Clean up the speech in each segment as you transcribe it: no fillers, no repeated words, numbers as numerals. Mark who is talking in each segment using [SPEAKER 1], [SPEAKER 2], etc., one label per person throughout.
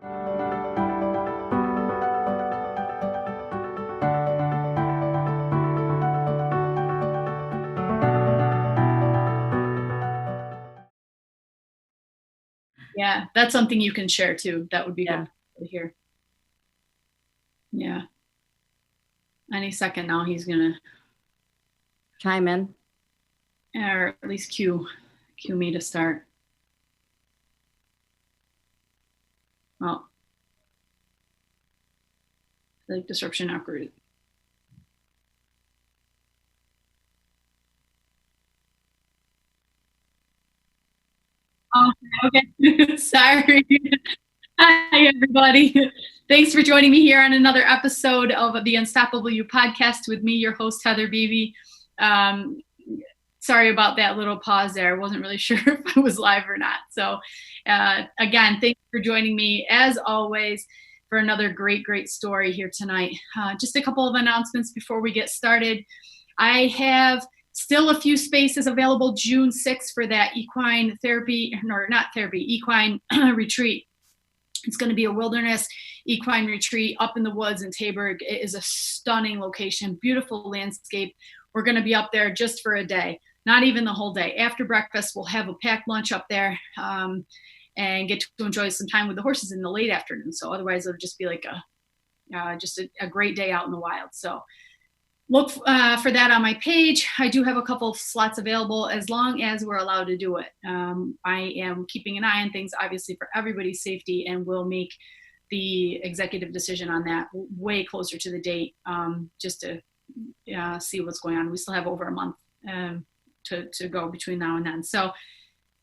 [SPEAKER 1] Yeah, that's something you can share too. That would be
[SPEAKER 2] Yeah.
[SPEAKER 1] good to hear. Yeah. Any second now he's gonna
[SPEAKER 2] Chime in.
[SPEAKER 1] or at least cue me to start. Well, like disruption occurred. Oh, okay. Sorry. Hi, everybody. Thanks for joining me here on another episode of the Unstoppable You podcast with me, your host, Heather Beebe. Sorry about that little pause there. I wasn't really sure if I was live or not. So, again, thanks for joining me, as always, for another great story here tonight. Just a couple of announcements before we get started. I have still a few spaces available June 6th for that equine therapy, or not therapy, equine retreat. It's going to be a wilderness equine retreat up in the woods in Tabor. It is a stunning location, beautiful landscape. We're going to be up there just for a day, not even the whole day. After breakfast, we'll have a packed lunch up there and get to enjoy some time with the horses in the late afternoon. So otherwise, it'll just be like a great day out in the wild. So look for that on my page. I do have a couple of slots available as long as we're allowed to do it. I am keeping an eye on things, obviously, for everybody's safety, and will make the executive decision on that way closer to the date, just to see what's going on. We still have over a month to go between now and then. So,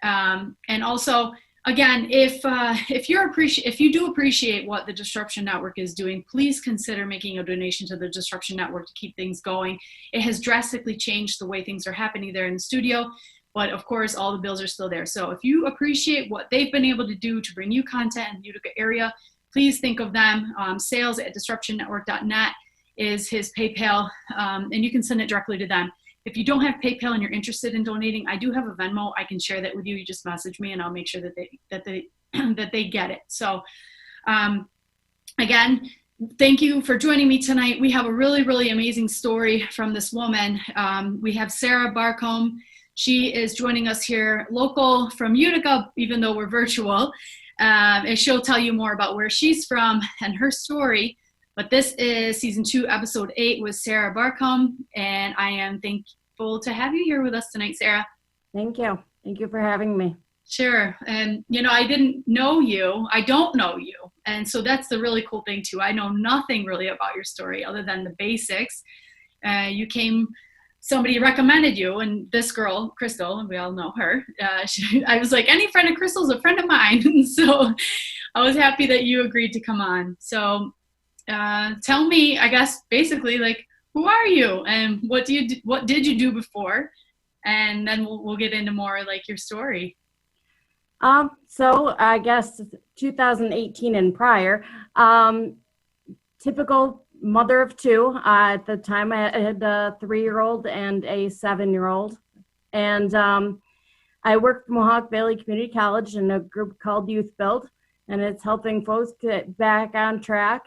[SPEAKER 1] and also, again, if you do appreciate what the Disruption Network is doing, please consider making a donation to the Disruption Network to keep things going. It has drastically changed the way things are happening there in the studio, but of course, all the bills are still there. So if you appreciate what they've been able to do to bring you content in the Utica area, please think of them. Sales@disruptionnetwork.net is his PayPal, and you can send it directly to them. If you don't have PayPal and you're interested in donating, I do have a Venmo. I can share that with you. You just message me and I'll make sure that they get it. So again, thank you for joining me tonight. We have a really amazing story from this woman. We have Sarah Barcomb. She is joining us here local from Utica, even though we're virtual. And she'll tell you more about where she's from and her story. But this is season 2, episode 8 with Sarah Barcomb, and I am thankful to have you here with us tonight, Sarah.
[SPEAKER 2] Thank you. Thank you for having me.
[SPEAKER 1] Sure. And, I didn't know you. I don't know you. And so that's the really cool thing, too. I know nothing really about your story other than the basics. Somebody recommended you, and this girl, Crystal, and we all know her. I was like, any friend of Crystal's a friend of mine. So I was happy that you agreed to come on. So tell me, I guess, basically, like, who are you and what did you do before? And then we'll get into more like your story.
[SPEAKER 2] So I guess 2018 and prior, typical mother of 2. At the time I had a 3-year-old and a 7-year-old. And I worked for Mohawk Valley Community College in a group called Youth Build. And it's helping folks get back on track.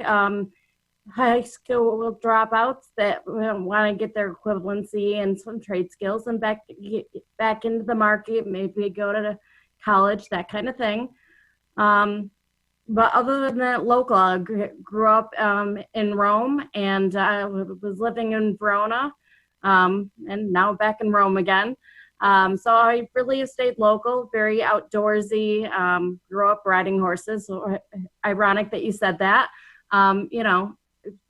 [SPEAKER 2] High school dropouts that want to get their equivalency and some trade skills and back into the market, maybe go to college, that kind of thing. But other than that, local, I grew up in Rome, and I was living in Verona, and now back in Rome again. So I really stayed local, very outdoorsy, grew up riding horses. So ironic that you said that,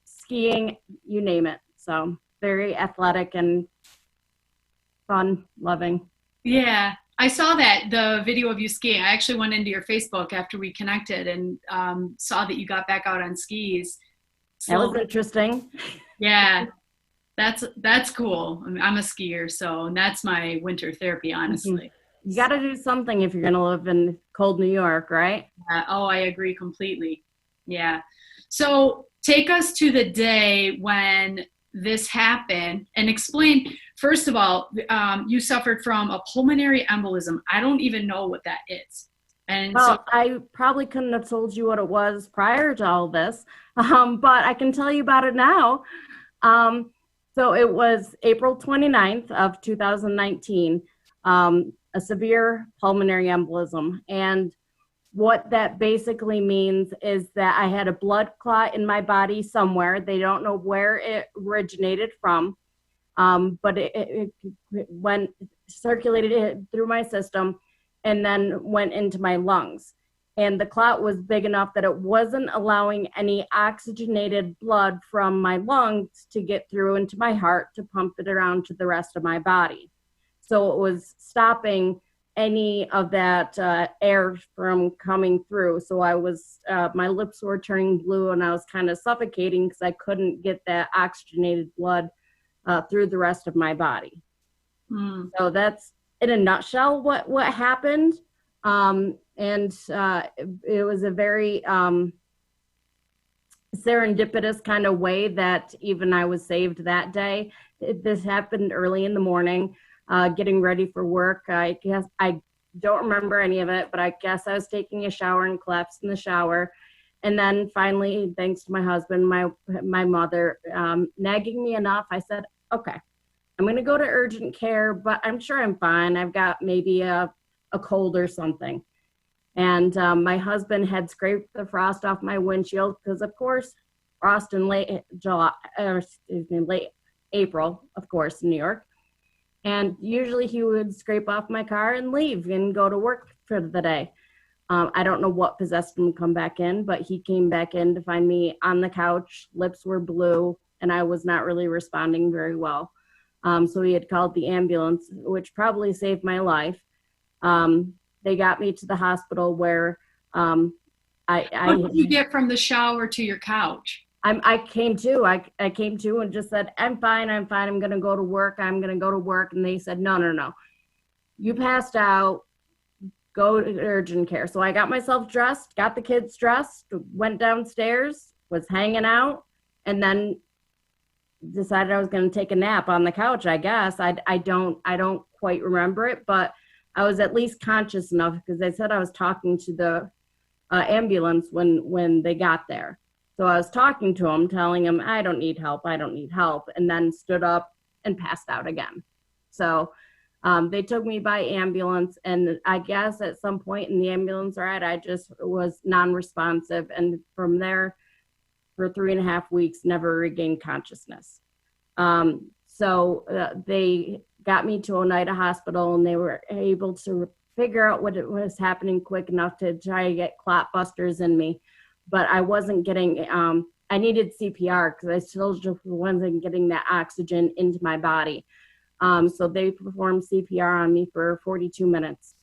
[SPEAKER 2] skiing, you name it. So very athletic and fun, loving.
[SPEAKER 1] Yeah, I saw the video of you skiing. I actually went into your Facebook after we connected and saw that you got back out on skis.
[SPEAKER 2] So, that was interesting.
[SPEAKER 1] Yeah. That's cool. I'm a skier, so that's my winter therapy, honestly.
[SPEAKER 2] You got to do something if you're going to live in cold New York, right?
[SPEAKER 1] I agree completely. Yeah. So take us to the day when this happened and explain, first of all, you suffered from a pulmonary embolism. I don't even know what that is. And so,
[SPEAKER 2] Well, I probably couldn't have told you what it was prior to all this, but I can tell you about it now. So it was April 29th of 2019, a severe pulmonary embolism. And what that basically means is that I had a blood clot in my body somewhere. They don't know where it originated from, but it went, circulated it through my system and then went into my lungs. And the clot was big enough that it wasn't allowing any oxygenated blood from my lungs to get through into my heart to pump it around to the rest of my body. So it was stopping any of that air from coming through. So I was, my lips were turning blue and I was kind of suffocating because I couldn't get that oxygenated blood through the rest of my body. So that's in a nutshell what happened. And it was a very serendipitous kind of way that even I was saved that day. This happened early in the morning, getting ready for work. I guess I don't remember any of it, but I guess I was taking a shower and collapsed in the shower. And then finally, thanks to my husband, my mother, nagging me enough, I said, okay, I'm going to go to urgent care, but I'm sure I'm fine. I've got maybe a cold or something. And my husband had scraped the frost off my windshield because, of course, frost in late April, of course, in New York. And usually he would scrape off my car and leave and go to work for the day. I don't know what possessed him to come back in, but he came back in to find me on the couch. Lips were blue, and I was not really responding very well. So he had called the ambulance, which probably saved my life. They got me to the hospital where how
[SPEAKER 1] did you get from the shower to your couch?
[SPEAKER 2] I came to. I came to and just said, I'm fine. I'm going to go to work. And they said, no. You passed out. Go to urgent care. So I got myself dressed, got the kids dressed, went downstairs, was hanging out, and then decided I was going to take a nap on the couch, I guess. I don't quite remember it, but I was at least conscious enough because they said I was talking to the ambulance when they got there. So I was talking to them, telling them, I don't need help, and then stood up and passed out again. So they took me by ambulance, and I guess at some point in the ambulance ride, I just was non-responsive. And from there, for 3.5 weeks, never regained consciousness. So they got me to Oneida Hospital, and they were able to figure out what was happening quick enough to try to get clot busters in me. But I wasn't getting, I needed CPR because I still just wasn't getting that oxygen into my body. So they performed CPR on me for 42 minutes,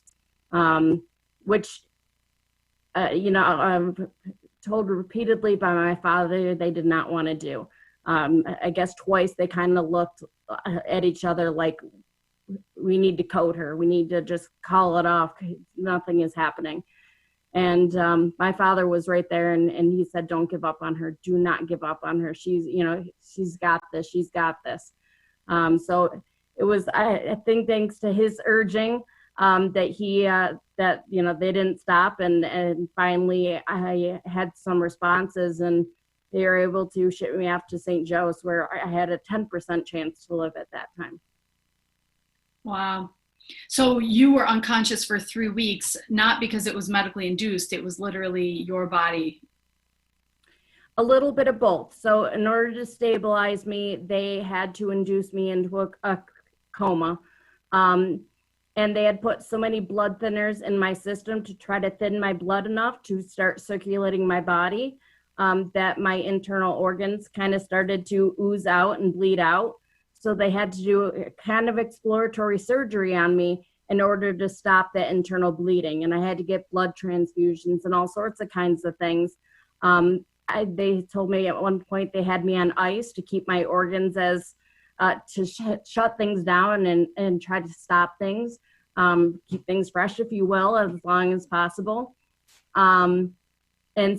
[SPEAKER 2] which, I'm told repeatedly by my father they did not want to do. I guess twice they kind of looked at each other like, we need to code her. We need to just call it off. Nothing is happening. And my father was right there, and he said, don't give up on her. Do not give up on her. She's got this. She's got this. So it was, I think, thanks to his urging that they didn't stop. And finally I had some responses, and they were able to ship me off to St. Joe's, where I had a 10% chance to live at that time.
[SPEAKER 1] Wow. So you were unconscious for 3 weeks, not because it was medically induced. It was literally your body.
[SPEAKER 2] A little bit of both. So in order to stabilize me, they had to induce me into a coma. And they had put so many blood thinners in my system to try to thin my blood enough to start circulating my body, that my internal organs kind of started to ooze out and bleed out. So they had to do a kind of exploratory surgery on me in order to stop that internal bleeding. And I had to get blood transfusions and all sorts of kinds of things. They told me at one point they had me on ice to keep my organs as, to shut things down and try to stop things, keep things fresh, if you will, as long as possible. And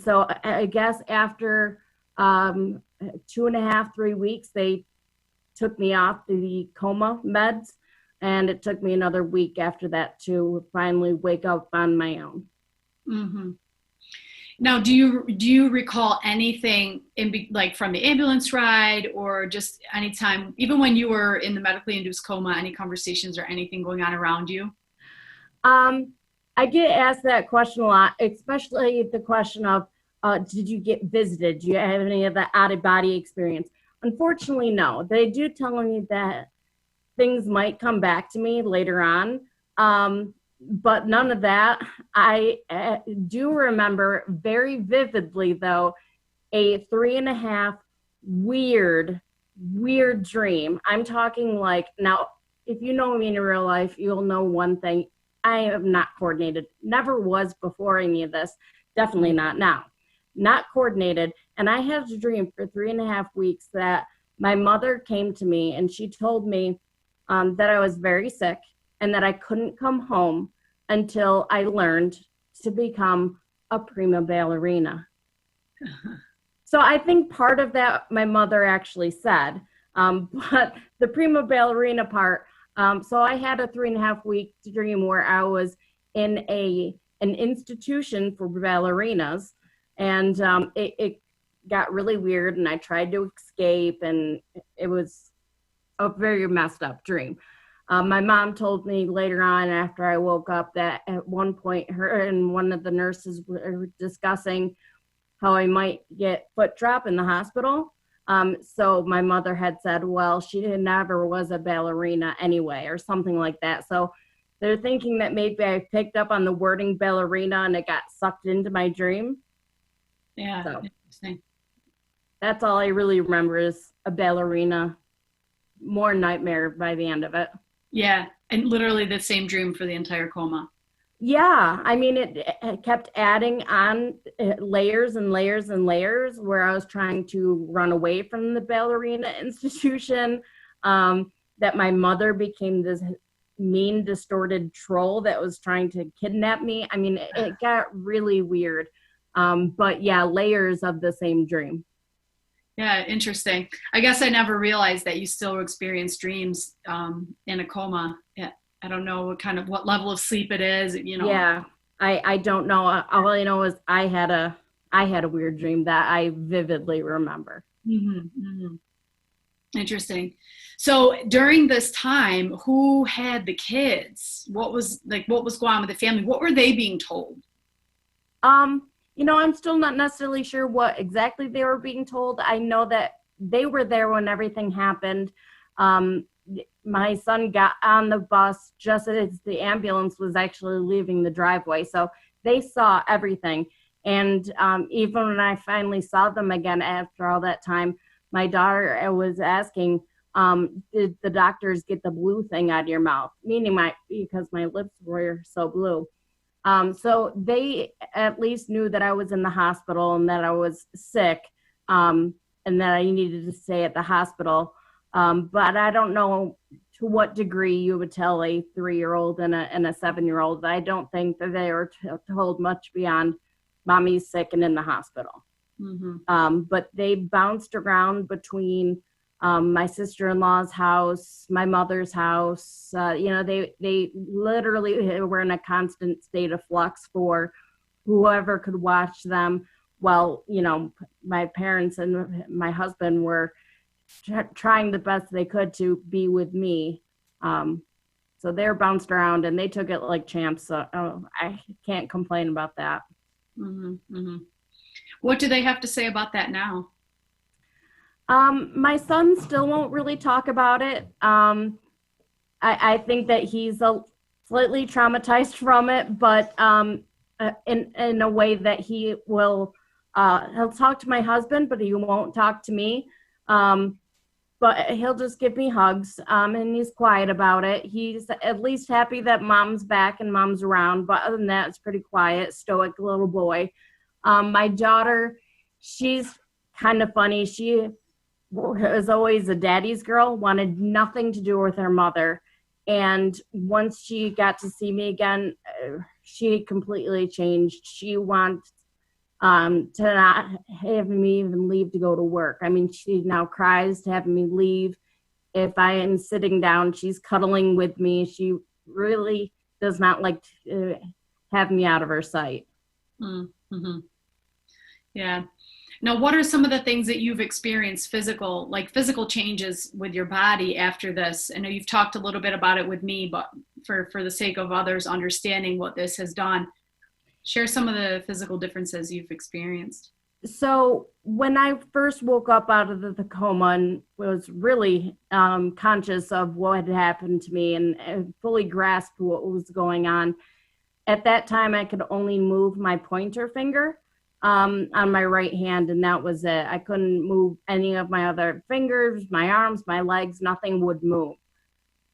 [SPEAKER 2] so I guess after 2.5, 3 weeks, they took me off the coma meds, and it took me another week after that to finally wake up on my own.
[SPEAKER 1] Hmm. Now, do you recall anything like from the ambulance ride or just anytime, even when you were in the medically induced coma, any conversations or anything going on around you?
[SPEAKER 2] Um, I get asked that question a lot, especially the question of, did you get visited? Do you have any of the out of body experience? Unfortunately, no. They do tell me that things might come back to me later on, but none of that. I do remember very vividly, though, a 3.5 weird dream. I'm talking like, now, if you know me in real life, you'll know one thing. I am not coordinated, never was before any of this, definitely not now. Not coordinated. And I had a dream for 3.5 weeks that my mother came to me and she told me that I was very sick and that I couldn't come home until I learned to become a prima ballerina. So I think part of that my mother actually said, but the prima ballerina part. So I had a 3.5 week dream where I was in an institution for ballerinas, and it got really weird, and I tried to escape, and it was a very messed up dream. My mom told me later on after I woke up that at one point her and one of the nurses were discussing how I might get foot drop in the hospital. So my mother had said, well, she never was a ballerina anyway, or something like that. So they're thinking that maybe I picked up on the wording ballerina and it got sucked into my dream.
[SPEAKER 1] Yeah,
[SPEAKER 2] So
[SPEAKER 1] interesting.
[SPEAKER 2] that's all I really remember is a ballerina, more nightmare by the end of it.
[SPEAKER 1] Yeah, and literally the same dream for the entire coma.
[SPEAKER 2] Yeah, I mean, it kept adding on layers and layers and layers where I was trying to run away from the ballerina institution, that my mother became this mean, distorted troll that was trying to kidnap me. I mean, it got really weird. But yeah, layers of the same dream.
[SPEAKER 1] Yeah, interesting. I guess I never realized that you still experience dreams in a coma. Yeah, I don't know what level of sleep it is, you know.
[SPEAKER 2] Yeah, I don't know. All I know is I had a weird dream that I vividly remember.
[SPEAKER 1] Hmm. Hmm. Interesting. So during this time, who had the kids? What was going on with the family? What were they being told?
[SPEAKER 2] I'm still not necessarily sure what exactly they were being told. I know that they were there when everything happened. Um, my son got on the bus just as the ambulance was actually leaving the driveway. So they saw everything. And even when I finally saw them again after all that time, my daughter was asking, did the doctors get the blue thing out of your mouth? Meaning because my lips were so blue. So they at least knew that I was in the hospital and that I was sick, and that I needed to stay at the hospital. But I don't know to what degree you would tell a 3-year-old and a 7-year-old. I don't think that they were told much beyond mommy's sick and in the hospital.
[SPEAKER 1] Mm-hmm.
[SPEAKER 2] But they bounced around between my sister-in-law's house, my mother's house. They literally were in a constant state of flux for whoever could watch them. Well, my parents and my husband were trying the best they could to be with me. So they're bounced around and they took it like champs. So I can't complain about that.
[SPEAKER 1] Mm-hmm. Mm-hmm. What do they have to say about that now?
[SPEAKER 2] My son still won't really talk about it. I think that he's slightly traumatized from it, but in a way that he'll talk to my husband, but he won't talk to me. But he'll just give me hugs, and he's quiet about it. He's at least happy that mom's back and mom's around, but other than that, it's pretty quiet, stoic little boy. My daughter, she's kind of funny. She was always a daddy's girl, wanted nothing to do with her mother. And once she got to see me again, she completely changed. She wants to not have me even leave to go to work. I mean, she now cries to have me leave. If I am sitting down, she's cuddling with me. She really does not like to have me out of her sight.
[SPEAKER 1] Mm-hmm. Yeah. Now, what are some of the things that you've experienced physical changes with your body after this? I know you've talked a little bit about it with me, but for the sake of others understanding what this has done, share some of the physical differences you've experienced.
[SPEAKER 2] So when I first woke up out of the coma and was really conscious of what had happened to me and fully grasped what was going on, at that time I could only move my pointer finger on my right hand, and that was it. I couldn't move any of my other fingers, my arms, my legs, nothing would move.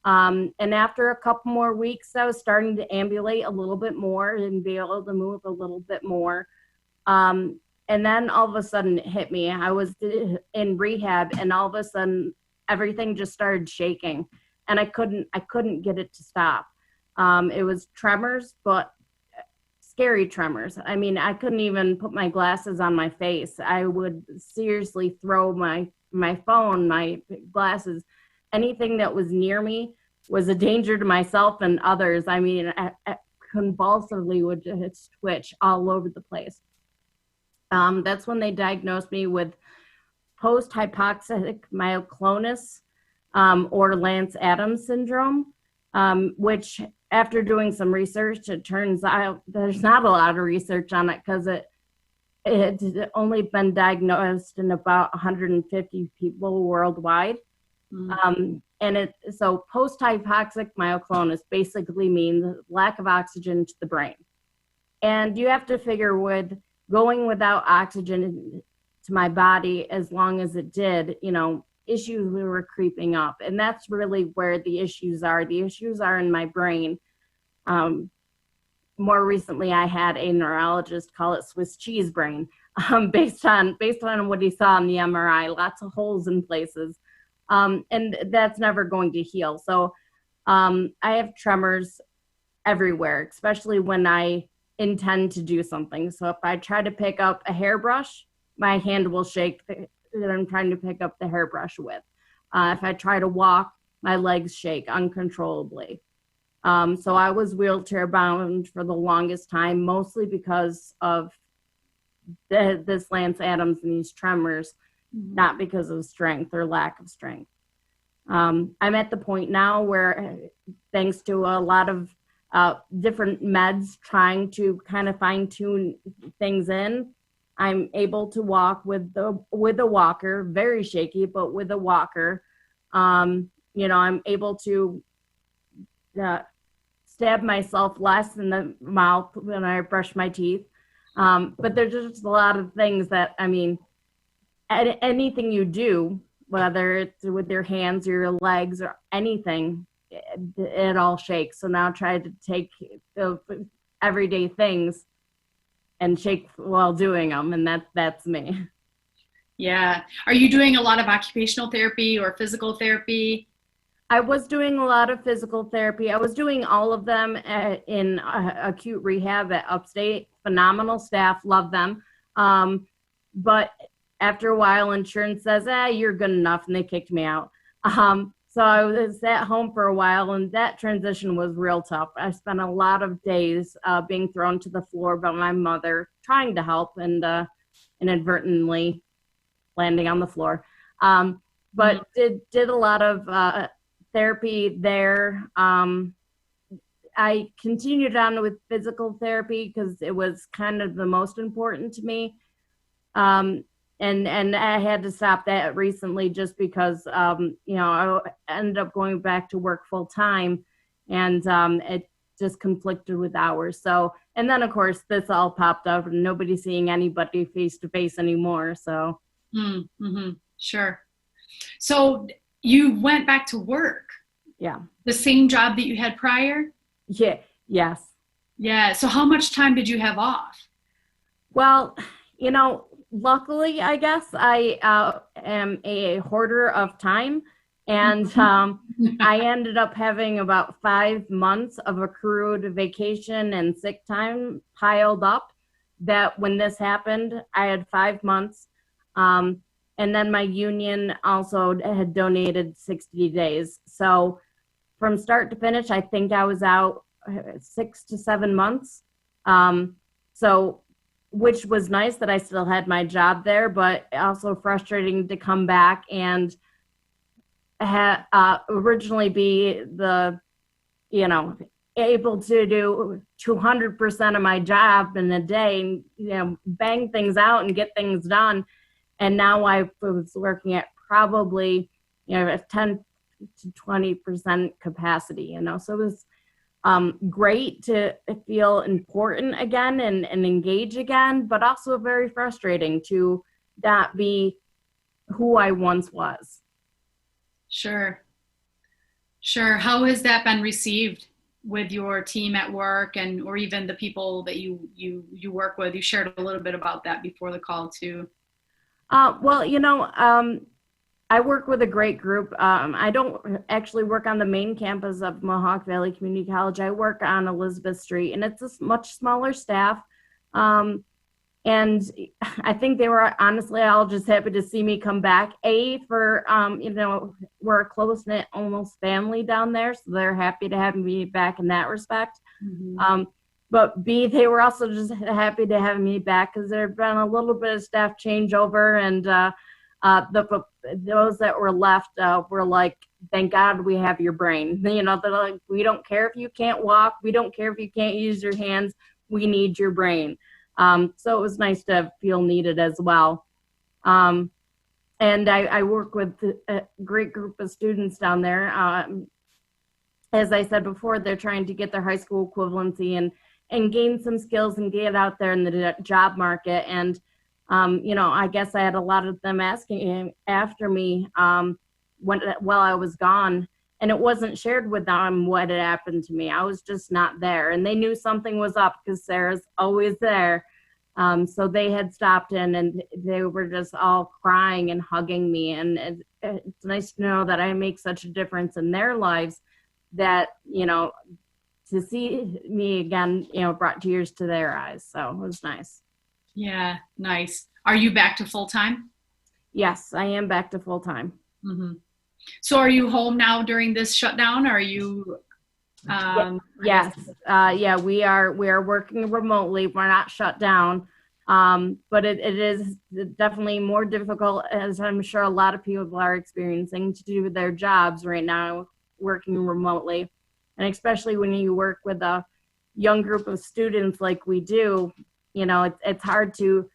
[SPEAKER 2] And after a couple more weeks, I was starting to ambulate a little bit more and be able to move a little bit more. And then all of a sudden it hit me. I was in rehab, and all of a sudden everything just started shaking, and I couldn't get it to stop. It was tremors, but scary tremors. I mean, I couldn't even put my glasses on my face. I would seriously throw my phone, my glasses, anything that was near me was a danger to myself and others. I mean, I convulsively would just twitch all over the place. That's when they diagnosed me with post-hypoxic myoclonus, or Lance Adams syndrome, which after doing some research, it turns out there's not a lot of research on it because it had only been diagnosed in about 150 people worldwide. So post-hypoxic myoclonus basically means lack of oxygen to the brain. And you have to figure with going without oxygen to my body as long as it did, issues were creeping up. And that's really where the issues are. The issues are in my brain. More recently, I had a neurologist call it Swiss cheese brain, based on what he saw in the MRI, lots of holes in places. And that's never going to heal. So I have tremors everywhere, especially when I intend to do something. So if I try to pick up a hairbrush, my hand will shake that I'm trying to pick up the hairbrush with. If I try to walk, my legs shake uncontrollably. So I was wheelchair bound for the longest time, mostly because of this Lance Adams and these tremors, not because of strength or lack of strength. I'm at the point now where, thanks to a lot of different meds trying to kind of fine tune things in, I'm able to walk with a walker, very shaky, but with a walker. I'm able to stab myself less in the mouth when I brush my teeth. But there's just a lot of things that, I mean, anything you do, whether it's with your hands or your legs or anything, it all shakes. So now try to take the everyday things and shake while doing them, and that's me.
[SPEAKER 1] Yeah. Are you doing a lot of occupational therapy or physical therapy?
[SPEAKER 2] I was doing a lot of physical therapy. I was doing all of them in acute rehab at Upstate. Phenomenal staff, love them. But after a while, insurance says, you're good enough, and they kicked me out. So I was at home for a while, and that transition was real tough. I spent a lot of days being thrown to the floor by my mother, trying to help, and inadvertently landing on the floor. But did a lot of therapy there. I continued on with physical therapy because it was kind of the most important to me. And I had to stop that recently just because, I ended up going back to work full time, and it just conflicted with hours. So, and then of course this all popped up, and nobody's seeing anybody face to face anymore. So,
[SPEAKER 1] Sure. So you went back to work.
[SPEAKER 2] Yeah.
[SPEAKER 1] The same job that you had prior?
[SPEAKER 2] Yeah. Yes.
[SPEAKER 1] Yeah. So how much time did you have off?
[SPEAKER 2] Well, luckily, I guess I am a hoarder of time, and I ended up having about 5 months of accrued vacation and sick time piled up, that when this happened, I had 5 months. And then my union also had donated 60 days. So from start to finish, I think I was out 6 to 7 months. So which was nice that I still had my job there, but also frustrating to come back and originally be the, you know, able to do 200% of my job in a day and, you know, bang things out and get things done. And now I was working at probably, you know, a 10 to 20% capacity, you know, so it was great to feel important again and engage again, but also very frustrating to not be who I once was.
[SPEAKER 1] Sure. Sure. How has that been received with your team at work and or even the people that you work with? You shared a little bit about that before the call too.
[SPEAKER 2] Well, you know, I work with a great group. I don't actually work on the main campus of Mohawk Valley Community College. I work on Elizabeth Street, and it's a much smaller staff. And I think they were honestly all just happy to see me come back. For, you know, we're a close-knit, almost family down there, so they're happy to have me back in that respect. Mm-hmm. But B, they were also just happy to have me back because there had been a little bit of staff changeover, and those that were left were like, thank God we have your brain. You know, they're like, we don't care if you can't walk. We don't care if you can't use your hands. We need your brain. So it was nice to feel needed as well. And I work with a great group of students down there. As I said before, they're trying to get their high school equivalency and gain some skills and get out there in the job market. And, you know, I guess I had a lot of them asking after me while I was gone. And it wasn't shared with them what had happened to me. I was just not there. And they knew something was up because Sarah's always there. So they had stopped in and they were just all crying and hugging me. And it's nice to know that I make such a difference in their lives that, you know, to see me again, you know, brought tears to their eyes. So it was nice.
[SPEAKER 1] Yeah, nice. Are you back to full time?
[SPEAKER 2] Yes, I am back to full time.
[SPEAKER 1] Mm-hmm. So are you home now during this shutdown? Are you?
[SPEAKER 2] Yes. Yeah, we are working remotely. We're not shut down. But it is definitely more difficult, as I'm sure a lot of people are experiencing, to do their jobs right now, working remotely. And especially when you work with a young group of students like we do, you know, it's hard to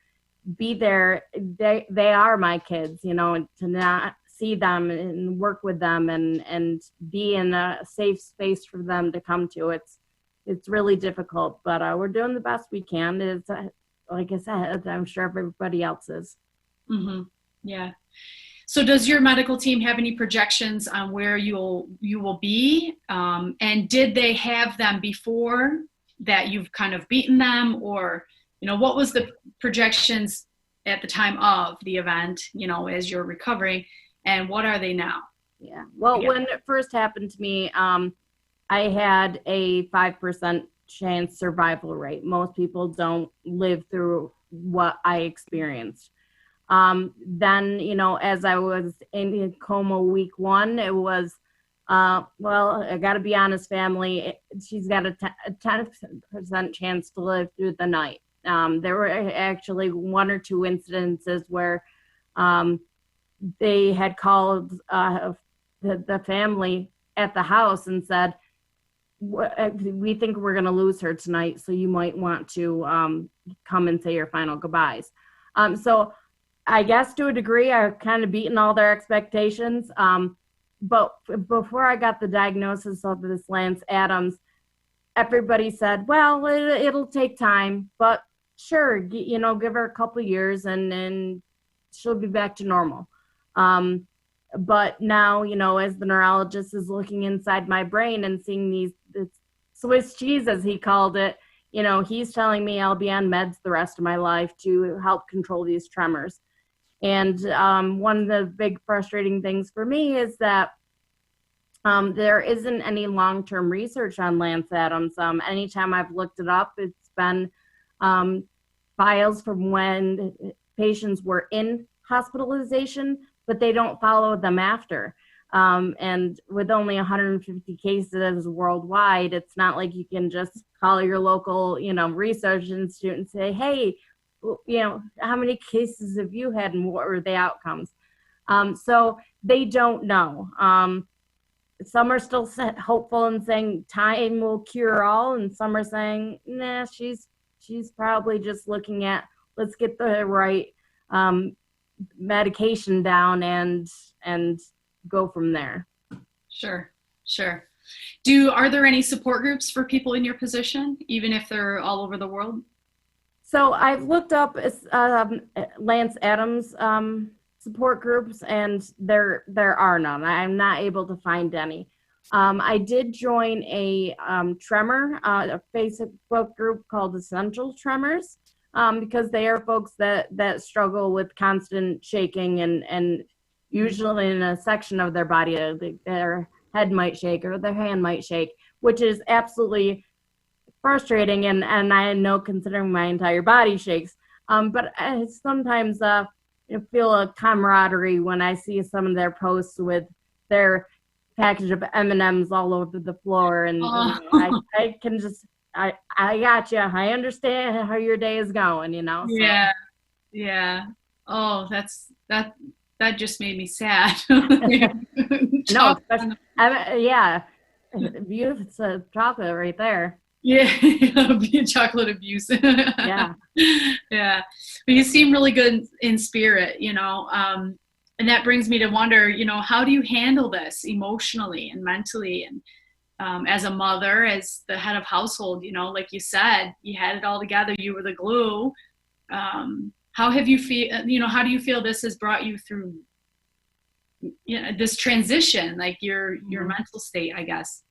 [SPEAKER 2] be there. They are my kids, you know, and to not see them and work with them and be in a safe space for them to come to. It's really difficult, but we're doing the best we can. It's like I said, I'm sure everybody else is.
[SPEAKER 1] Mm-hmm. Yeah. So does your medical team have any projections on where you will be? And did they have them before that you've kind of beaten them, or, you know, what was the projections at the time of the event, you know, as you're recovering, and what are they now?
[SPEAKER 2] Yeah. Well, when it first happened to me, I had a 5% chance survival rate. Most people don't live through what I experienced. Then, you know, as I was in coma week 1, it was, well, I got to be honest, family, she's got a 10% chance to live through the night. There were actually 1 or 2 incidences where they had called the family at the house and said, we think we're going to lose her tonight, so you might want to come and say your final goodbyes. So I guess to a degree, I've kind of beaten all their expectations. But before I got the diagnosis of this Lance Adams, everybody said, well, it'll take time, but sure, you know, give her a couple years and she'll be back to normal. But now, you know, as the neurologist is looking inside my brain and seeing this Swiss cheese, as he called it, you know, he's telling me I'll be on meds the rest of my life to help control these tremors. And one of the big frustrating things for me is that there isn't any long-term research on Lance Adams. Anytime I've looked it up, it's been files from when patients were in hospitalization, but they don't follow them after. And with only 150 cases worldwide, it's not like you can just call your local, you know, research institute and say, hey, how many cases have you had and what were the outcomes? So they don't know. Some are still hopeful and saying time will cure all, and some are saying, nah, she's probably just looking at, let's get the right medication down and go from there.
[SPEAKER 1] Sure. Are there any support groups for people in your position, even if they're all over the world?
[SPEAKER 2] So I've looked up Lance Adams support groups, and there are none. I'm not able to find any. I did join a tremor, a Facebook group called Essential Tremors, because they are folks that struggle with constant shaking, and usually in a section of their body, their head might shake or their hand might shake, which is absolutely frustrating. And I know, considering my entire body shakes, but I sometimes feel a camaraderie when I see some of their posts with their package of M&Ms all over the floor, and I can just, I got you. I understand how your day is going, So.
[SPEAKER 1] Yeah. Oh, that just made me sad.
[SPEAKER 2] No, yeah, beautiful. It's a chocolate right there.
[SPEAKER 1] Yeah, chocolate abuse.
[SPEAKER 2] Yeah.
[SPEAKER 1] Yeah. But you seem really good in spirit, and that brings me to wonder, how do you handle this emotionally and mentally, and as a mother, as the head of household, like you said, you had it all together, you were the glue. How have you feel, how do you feel this has brought you through, this transition, like your mental state, I guess?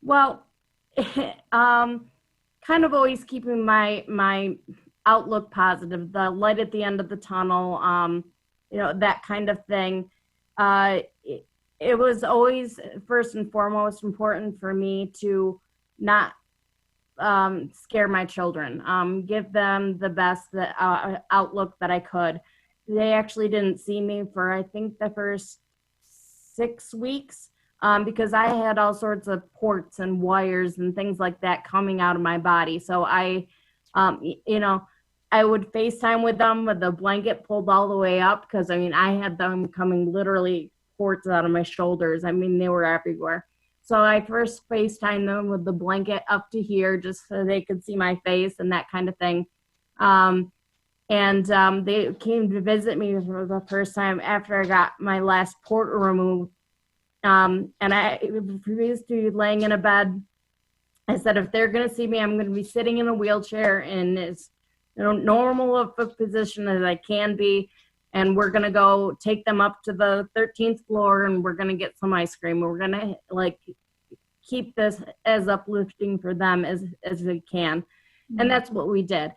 [SPEAKER 2] Well, kind of always keeping my outlook positive, the light at the end of the tunnel, that kind of thing. It was always first and foremost important for me to not scare my children, give them the best outlook that I could. They actually didn't see me for, I think, the first 6 weeks, because I had all sorts of ports and wires and things like that coming out of my body. So I would FaceTime with them with the blanket pulled all the way up, because I had them coming literally ports out of my shoulders. They were everywhere. So I first FaceTimed them with the blanket up to here, just so they could see my face and that kind of thing. And they came to visit me for the first time after I got my last port removed. And I refused to be laying in a bed. I said, if they're going to see me, I'm going to be sitting in a wheelchair in as normal of a position as I can be. And we're going to go take them up to the 13th floor, and we're going to get some ice cream. We're going to keep this as uplifting for them as we can. Mm-hmm. And that's what we did.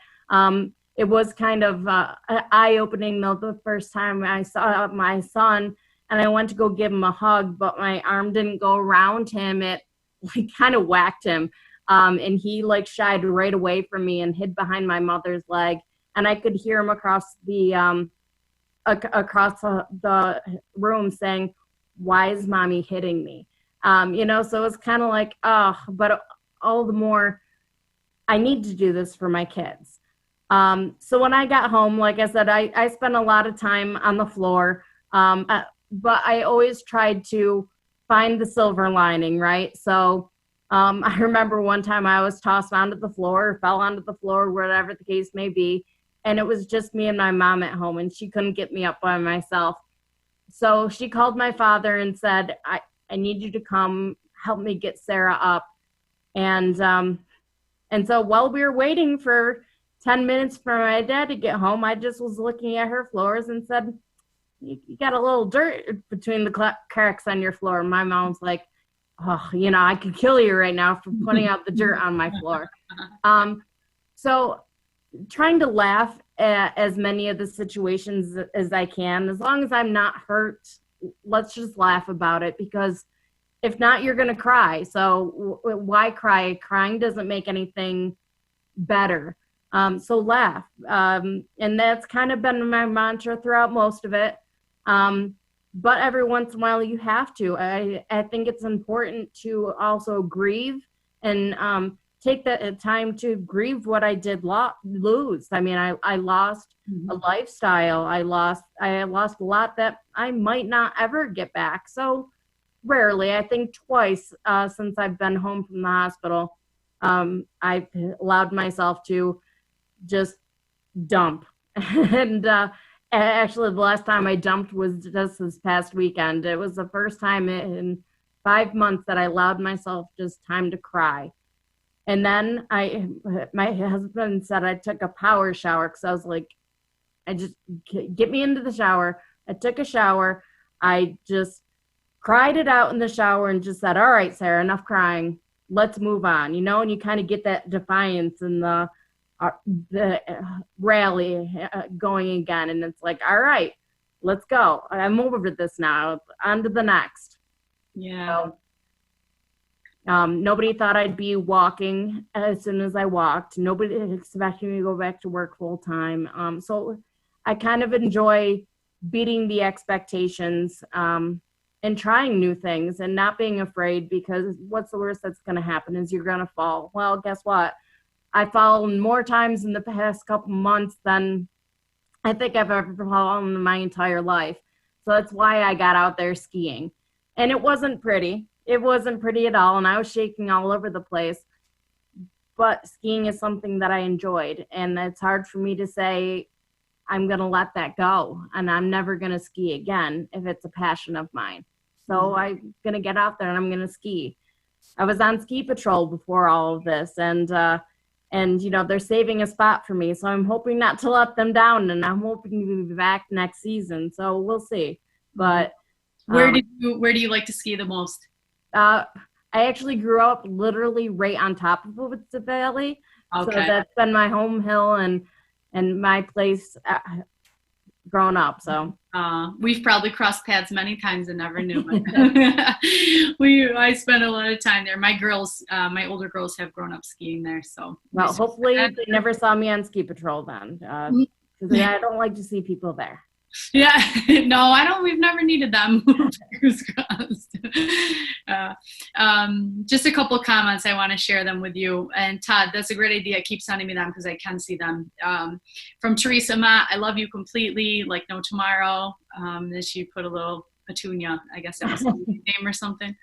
[SPEAKER 2] It was kind of eye-opening, though, the first time I saw my son, and I went to go give him a hug, but my arm didn't go around him. It kind of whacked him, and he shied right away from me and hid behind my mother's leg, and I could hear him across the room saying, "Why is mommy hitting me?" So it's kind of but all the more I need to do this for my kids. So when I got home, like I said, I spent a lot of time on the floor, but I always tried to find the silver lining, right? So I remember one time I was tossed onto the floor, or fell onto the floor, whatever the case may be, and it was just me and my mom at home, and she couldn't get me up by myself. So she called my father and said, I need you to come help me get Sarah up. And so while we were waiting for 10 minutes for my dad to get home, I just was looking at her floors and said, you got a little dirt between the cracks on your floor. And my mom's like, oh, I could kill you right now for putting out the dirt on my floor. So trying to laugh at as many of the situations as I can, as long as I'm not hurt, let's just laugh about it, because if not, you're going to cry. So why cry? Crying doesn't make anything better. So laugh. And that's kind of been my mantra throughout most of it. But every once in a while you have to. I think it's important to also grieve and take the time to grieve what I did lose. I mean, I lost a lifestyle. I lost a lot that I might not ever get back. So rarely, I think twice since I've been home from the hospital, I've allowed myself to just dump. And actually, the last time I dumped was just this past weekend. It was the first time in 5 months that I allowed myself just time to cry. And then my husband said I took a power shower because I was like, I just get me into the shower. I took a shower. I just cried it out in the shower and just said, all right, Sarah, enough crying. Let's move on, and you kind of get that defiance and the rally going again. And it's like, all right, let's go. I'm over this now. On to the next.
[SPEAKER 1] Yeah.
[SPEAKER 2] So, nobody thought I'd be walking as soon as I walked. Nobody expected me to go back to work full time. So I kind of enjoy beating the expectations and trying new things and not being afraid, because what's the worst that's going to happen is you're going to fall. Well, guess what? I fallen more times in the past couple months than I think I've ever fallen in my entire life. So that's why I got out there skiing. And it wasn't pretty. It wasn't pretty at all. And I was shaking all over the place. But skiing is something that I enjoyed. And it's hard for me to say I'm going to let that go. And I'm never going to ski again if it's a passion of mine. So I'm going to get out there and I'm going to ski. I was on ski patrol before all of this. And they're saving a spot for me. So I'm hoping not to let them down. And I'm hoping to be back next season. So we'll see. But
[SPEAKER 1] where do you like to ski the most?
[SPEAKER 2] I actually grew up literally right on top of the valley.
[SPEAKER 1] Okay.
[SPEAKER 2] So that's been my home hill and my place growing up. So
[SPEAKER 1] we've probably crossed paths many times and never knew it. I spent a lot of time there. My older girls have grown up skiing there. So
[SPEAKER 2] well, hopefully they never saw me on ski patrol then, because I don't like to see people there.
[SPEAKER 1] Yeah, no, we've never needed them. Fingers crossed. Just a couple comments. I want to share them with you. And Todd, that's a great idea. Keep sending me them because I can see them. From Teresa Mott, I love you completely, like no tomorrow. Then she put a little petunia. I guess that was her name or something.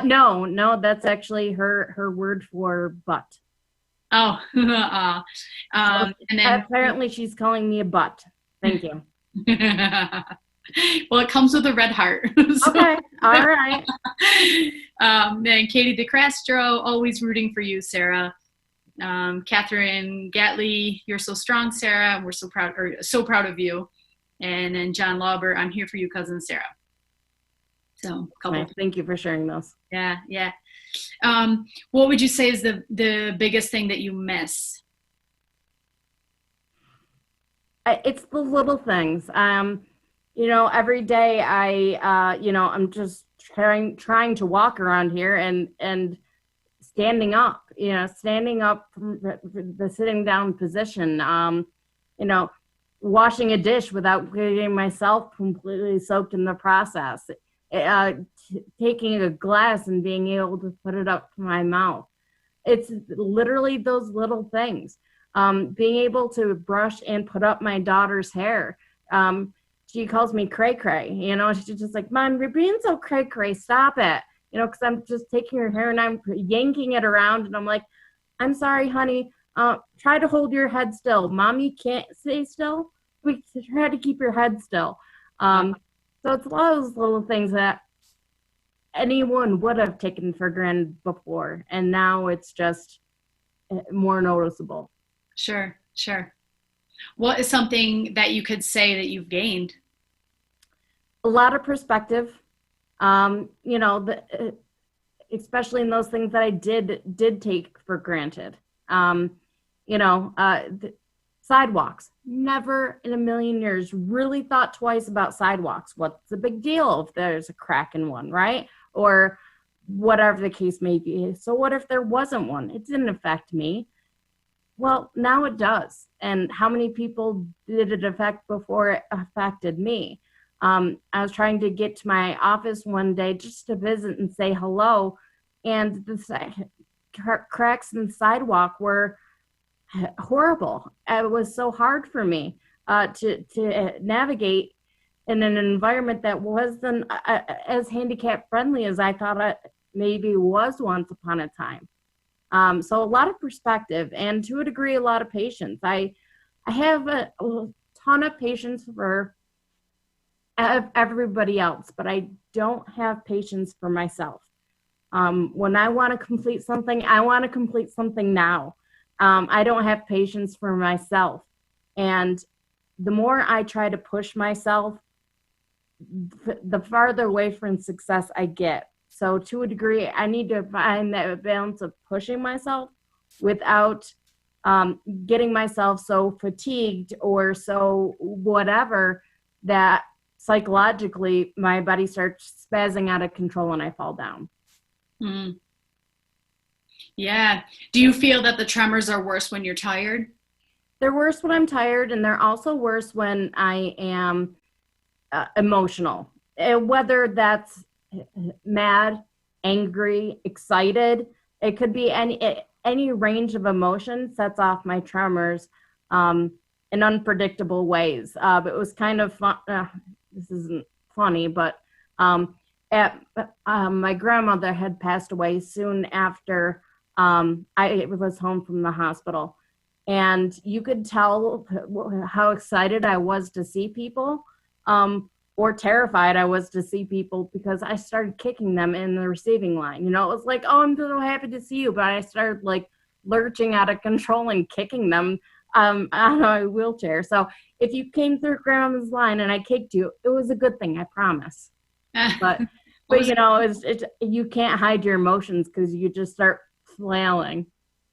[SPEAKER 2] No, that's actually her word for butt.
[SPEAKER 1] Oh,
[SPEAKER 2] and then apparently she's calling me a butt. Thank you.
[SPEAKER 1] Well, it comes with a red heart.
[SPEAKER 2] So. Okay, all right.
[SPEAKER 1] And Katie DeCastro, always rooting for you, Sarah. Catherine Gatley, you're so strong, Sarah. We're so proud of you. And then John Lauber, I'm here for you, cousin Sarah. So,
[SPEAKER 2] thank you for sharing those.
[SPEAKER 1] Yeah. What would you say is the biggest thing that you miss?
[SPEAKER 2] It's the little things. Every day I'm just trying to walk around here and standing up from the sitting down position, washing a dish without getting myself completely soaked in the process, taking a glass and being able to put it up to my mouth. It's literally those little things. Being able to brush and put up my daughter's hair. She calls me cray cray, she's just like, Mom, you're being so cray cray, stop it. Because I'm just taking her hair and I'm yanking it around and I'm like, I'm sorry, honey, try to hold your head still. Mommy can't stay still. We try to keep your head still. So it's a lot of those little things that anyone would have taken for granted before. And now it's just more noticeable.
[SPEAKER 1] Sure. What is something that you could say that you've gained?
[SPEAKER 2] A lot of perspective, especially in those things that I did take for granted. Sidewalks, never in a million years really thought twice about sidewalks. What's the big deal if there's a crack in one, right? Or whatever the case may be. So what if there wasn't one? It didn't affect me. Well, now it does. And how many people did it affect before it affected me? I was trying to get to my office one day just to visit and say hello. And cracks in the sidewalk were horrible. It was so hard for me to navigate in an environment that wasn't as handicap friendly as I thought it maybe was once upon a time. So a lot of perspective, and to a degree, a lot of patience. I have a ton of patience for everybody else, but I don't have patience for myself. When I want to complete something, I want to complete something now. I don't have patience for myself. And the more I try to push myself, the farther away from success I get. So to a degree, I need to find that balance of pushing myself without getting myself so fatigued or so whatever that psychologically my body starts spazzing out of control and I fall down.
[SPEAKER 1] Mm. Yeah. Do you feel that the tremors are worse when you're tired?
[SPEAKER 2] They're worse when I'm tired, and they're also worse when I am emotional. Whether that's mad, angry, excited, it could be any range of emotion sets off my tremors in unpredictable ways. It was kind of fun. This isn't funny, but my grandmother had passed away soon after I was home from the hospital. And you could tell how excited I was to see people or terrified I was to see people because I started kicking them in the receiving line. You know, it was like, oh, I'm so happy to see you. But I started like lurching out of control and kicking them on a wheelchair. So if you came through grandma's line and I kicked you, it was a good thing, I promise. But you know, you can't hide your emotions because you just start flailing.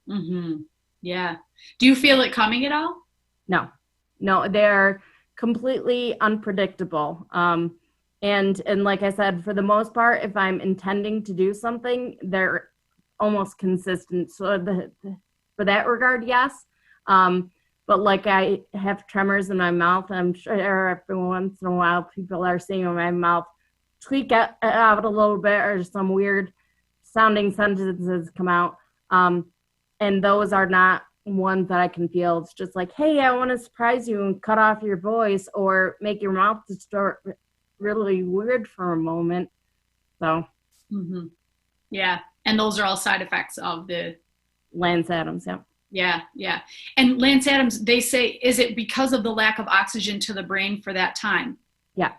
[SPEAKER 1] Mm-hmm. Yeah. Do you feel it coming at all?
[SPEAKER 2] No, they're completely unpredictable. And like I said, for the most part, if I'm intending to do something, they're almost consistent. So for that regard, yes. But like I have tremors in my mouth. I'm sure every once in a while people are seeing my mouth tweak out a little bit or some weird sounding sentences come out. And those are not ones that I can feel. It's just like, hey, I want to surprise you and cut off your voice or make your mouth start really weird for a moment. So,
[SPEAKER 1] mm-hmm. Yeah. And those are all side effects of the
[SPEAKER 2] Lance Adams. Yeah.
[SPEAKER 1] Yeah. Yeah. And Lance Adams, they say, is it because of the lack of oxygen to the brain for that time?
[SPEAKER 2] Yeah.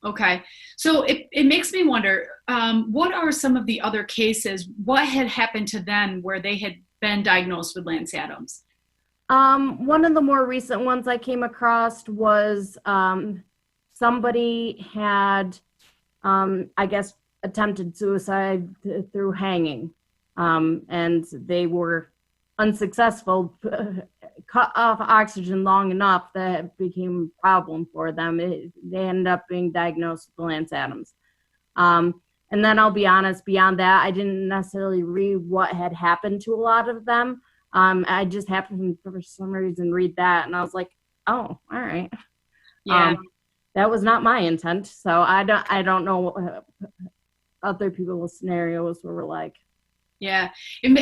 [SPEAKER 1] Okay. So it makes me wonder, what are some of the other cases? What had happened to them where they had been diagnosed with Lance Adams?
[SPEAKER 2] One of the more recent ones I came across was somebody had, I guess, attempted suicide through hanging, and they were unsuccessful, cut off oxygen long enough that it became a problem for them. They ended up being diagnosed with Lance Adams. And then I'll be honest, beyond that, I didn't necessarily read what had happened to a lot of them. I just happened for some reason read that, and I was like, oh, all right.
[SPEAKER 1] Yeah.
[SPEAKER 2] That was not my intent. So I don't know what other people's scenarios were like.
[SPEAKER 1] Yeah, I don't know,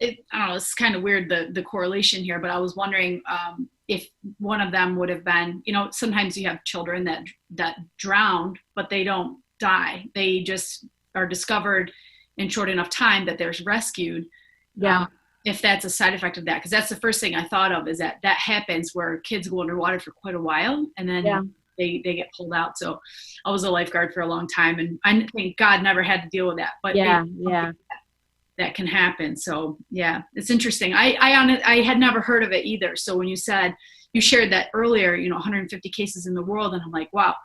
[SPEAKER 1] it's kind of weird, the correlation here, but I was wondering if one of them would have been, you know, sometimes you have children that drowned, but they don't die. They just are discovered in short enough time that they're rescued.
[SPEAKER 2] Yeah.
[SPEAKER 1] If that's a side effect of that, because that's the first thing I thought of, is that happens where kids go underwater for quite a while and then they get pulled out. So I was a lifeguard for a long time, and I thank God never had to deal with that. But that can happen. So yeah, it's interesting. I had never heard of it either. So when you shared that earlier, you know, 150 cases in the world, and I'm like, wow,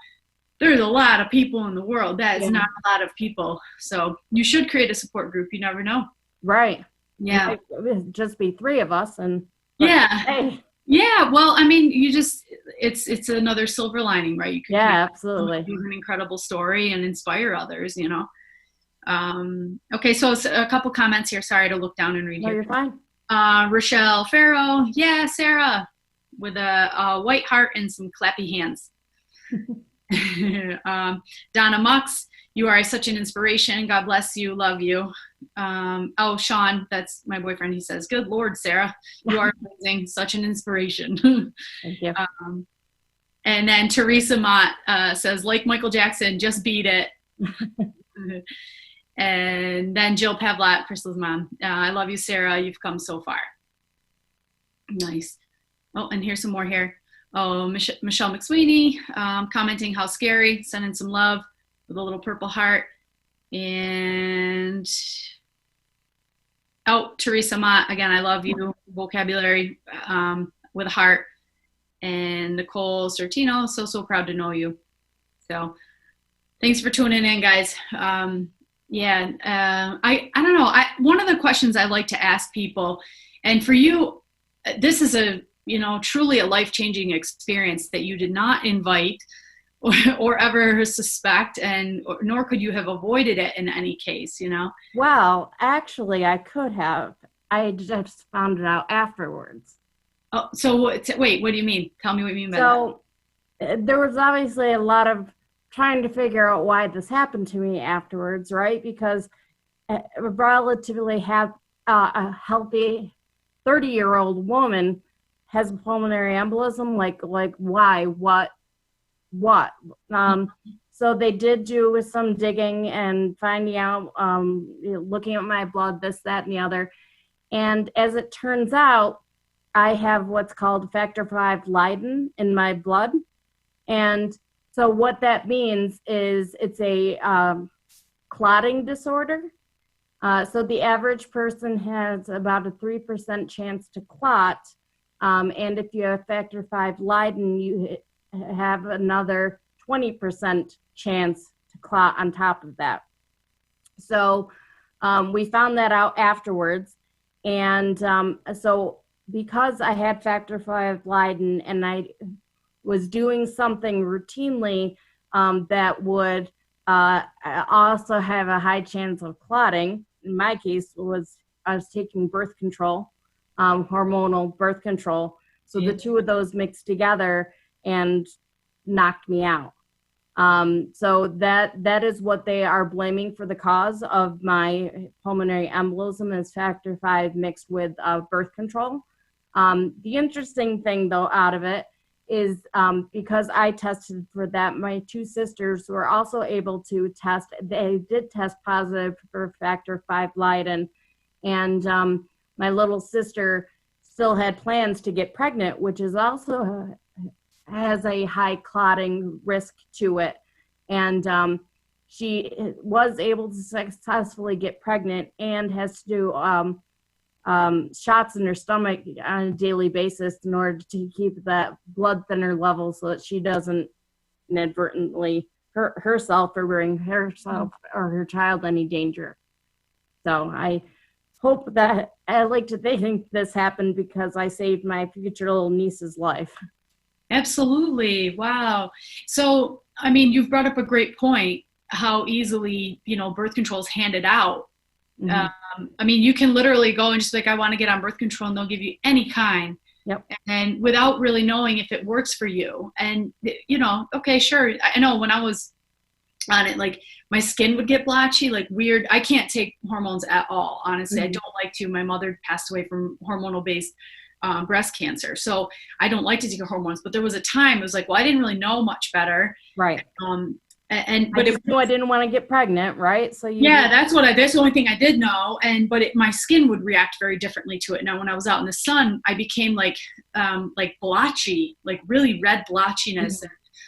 [SPEAKER 1] there's a lot of people in the world. That is not a lot of people. So you should create a support group. You never know. Right. Yeah.
[SPEAKER 2] It would just be 3 of us. And
[SPEAKER 1] hey. Yeah. Well, I mean, it's another silver lining, right? You could
[SPEAKER 2] absolutely
[SPEAKER 1] do an incredible story and inspire others, you know? Okay. So a couple comments here. Sorry to look down and read here.
[SPEAKER 2] You're fine.
[SPEAKER 1] Rochelle Farrow. Yeah. Sarah, with a white heart and some clappy hands. Donna Mux. You are such an inspiration. God bless you. Love you. Oh, Sean, that's my boyfriend. He says, "Good Lord, Sarah, you are amazing. Such an inspiration."
[SPEAKER 2] Thank you.
[SPEAKER 1] And then Teresa Mott says, "Like Michael Jackson, just beat it." And then Jill Pavlat, Crystal's mom. "I love you, Sarah. You've come so far." Nice. Oh, and here's some more here. Oh, Michelle McSweeney commenting how scary, sending some love with a little purple heart. And oh, Teresa Mott, again, I love you, vocabulary with a heart. And Nicole Sortino, so proud to know you. So thanks for tuning in, guys. I don't know. One of the questions I like to ask people, and for you, this is truly a life-changing experience that you did not invite or ever suspect, nor could you have avoided it in any case,
[SPEAKER 2] Well, actually, I could have. I just found it out afterwards.
[SPEAKER 1] Oh, so wait, what do you mean? Tell me what you mean by that.
[SPEAKER 2] So there was obviously a lot of trying to figure out why this happened to me afterwards, right? Because a relatively a healthy 30-year-old woman has a pulmonary embolism. Like why? What? So they did do some digging and finding out, looking at my blood, this, that, and the other. And as it turns out, I have what's called factor V Leiden in my blood. And so what that means is it's a clotting disorder. So the average person has about a 3% chance to clot. And if you have factor V Leiden, you have another 20% chance to clot on top of that. So we found that out afterwards. And so because I had factor V Leiden and I was doing something routinely that would also have a high chance of clotting, in my case I was taking birth control, hormonal birth control. So the two of those mixed together and knocked me out. So that is what they are blaming for the cause of my pulmonary embolism, is factor V mixed with birth control. The interesting thing, though, out of it is because I tested for that, my two sisters were also able to test. They did test positive for factor V Leiden, and my little sister still had plans to get pregnant, which is also has a high clotting risk to it. And she was able to successfully get pregnant and has to do shots in her stomach on a daily basis in order to keep that blood thinner level so that she doesn't inadvertently hurt herself or bring herself or her child any danger. So I hope that, I like to think this happened because I saved my future little niece's life.
[SPEAKER 1] Absolutely. Wow. So, I mean, you've brought up a great point, how easily, birth control is handed out. Mm-hmm. I mean, you can literally go and just I want to get on birth control, and they'll give you any kind.
[SPEAKER 2] Yep.
[SPEAKER 1] And without really knowing if it works for you. And, okay, sure. I know when I was on it, my skin would get blotchy, weird. I can't take hormones at all. Honestly, mm-hmm. I don't like to. My mother passed away from hormonal based breast cancer. So I don't like to take hormones, but there was a time it was I didn't really know much better.
[SPEAKER 2] Right.
[SPEAKER 1] But
[SPEAKER 2] I didn't want to get pregnant, right? So
[SPEAKER 1] that's the only thing I did know. But my skin would react very differently to it. Now, when I was out in the sun, I became blotchy, really red blotchiness. Mm-hmm.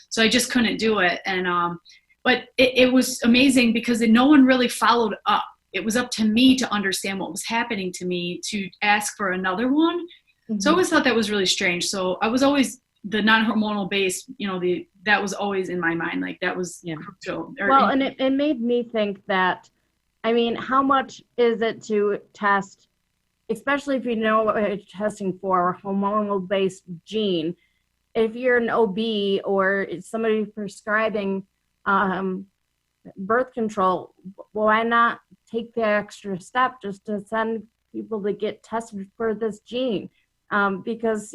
[SPEAKER 1] So I just couldn't do it. And, but it was amazing because no one really followed up. It was up to me to understand what was happening to me to ask for another one. Mm-hmm. So I always thought that was really strange. So I was always the non-hormonal base, that was always in my mind. That was crucial.
[SPEAKER 2] Well, and it made me think that, I mean, how much is it to test, especially if you know what you're testing for, a hormonal based gene? If you're an OB or somebody prescribing birth control, why not take the extra step just to send people to get tested for this gene? Because,